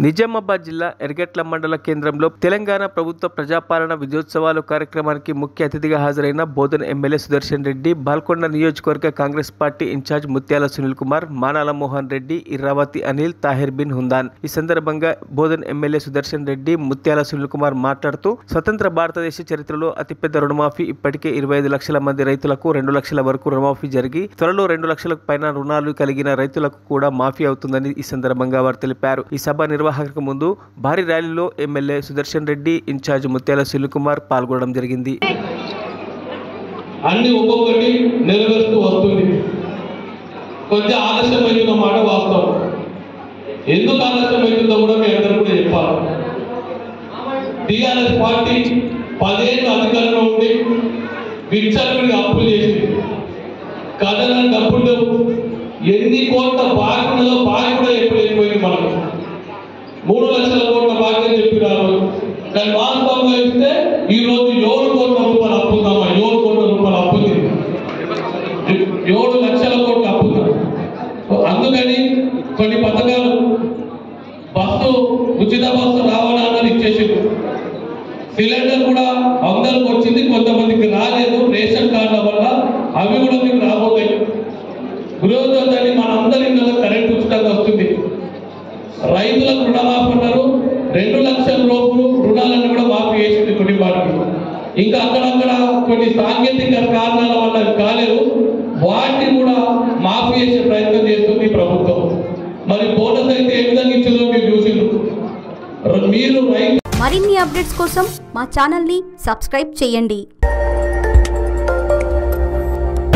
నిజామాబాద్ జిల్లా ఎర్గట్ల మండల కేంద్రంలో తెలంగాణ ప్రభుత్వ ప్రజాపాలన విజయోత్సవాలు కార్యక్రమానికి ముఖ్య అతిథిగా హాజరైన బోధన్ ఎమ్మెల్యే సుదర్శన్ రెడ్డి, బాల్కొండ నియోజకవర్గ కాంగ్రెస్ పార్టీ ఇన్ఛార్జ్ ముత్యాల సునీల్ కుమార్, మానాల మోహన్ రెడ్డి, ఇర్రావతి అనిల్, తాహిర్ బిన్ హుందాన్. ఈ సందర్భంగా బోధన్ ఎమ్మెల్యే సుదర్శన్ రెడ్డి, ముత్యాల సునీల్ కుమార్ మాట్లాడుతూ, స్వతంత్ర భారతదేశ చరిత్రలో అతిపెద్ద రుణమాఫీ, ఇప్పటికే 25 లక్షల మంది రైతులకు 2 లక్షల వరకు రుణమాఫీ జరిగి త్వరలో 2 లక్షలకు పైన రుణాలు కలిగిన రైతులకు కూడా మాఫీ అవుతుందని ఈ సందర్భంగా వారు తెలిపారు. ఈ సభ నిర్వాహకులకు ముందు భారీ ర్యాలీలో ఎమ్మెల్యే సుదర్శన్ రెడ్డి, ఇన్ఛార్జ్ ముత్యాల సునీల్ కుమార్ పాల్గొనడం జరిగింది. అన్ని ఒక్కొక్కటి నెరవేరుస్తూ వస్తుంది. కొంచెం ఆలస్యమైతున్న మాట వాస్తవం. ఎందుకు ఆలస్యమైతుందో కూడా మీ అందరూ కూడా చెప్పాలి. టీఆర్ఎస్ పార్టీ 10 ఏళ్ళు అధికారంలో ఉండి విచ్చలవిడిగా అప్పులు చేసింది. కథలను డబ్బులు ఎన్ని కోట్ల బాగుండదో బాగా కూడా ఎప్పుడైపోయింది. మనం 3 లక్షల కోట్ల బాధ్యత చెప్పినారు. కానీ వాస్తవంగా ఇస్తే ఈరోజు 7 కోట్ల రూపాయలు అప్పుందామా? 7 కోట్ల రూపాయలు అప్పుంది. 7 లక్షల కోట్ల అప్పుందాం. అందుకని కొన్ని పథకాలు ఉచిత బస్సు రావడానికి ఇచ్చేసారు. సిలిండర్ కూడా అందరికి వచ్చింది, కొంతమందికి రాలేదు. రేషన్ కార్డుల వల్ల అవి కూడా మీకు రాబోతాయి. గృహోద్యోగాన్ని మనందరి ఇళ్ళలో కరెంట్ ఉచితంగా వస్తుంది. రైతులకు రుణమాఫీ అన్నారు. 2 లక్షల రూపాయలు రుణాలను కూడా మాఫీ చేసింది కుటుంబానికి. ఇంకా అక్కడక్కడ కొన్ని సాంకేతిక కారణాల వల్ల కాలేదు, వాటిని కూడా మాఫీ చేసే ప్రయత్నం చేస్తుంది ప్రభుత్వం. మరి బోనస్ అయితే ఏ విధంగా ఇచ్చిందో మీరు చూసిండ్రు. మీరు రైతు మరిన్ని అప్డేట్స్ కోసం మా ఛానల్ని సబ్స్క్రైబ్ చేయండి.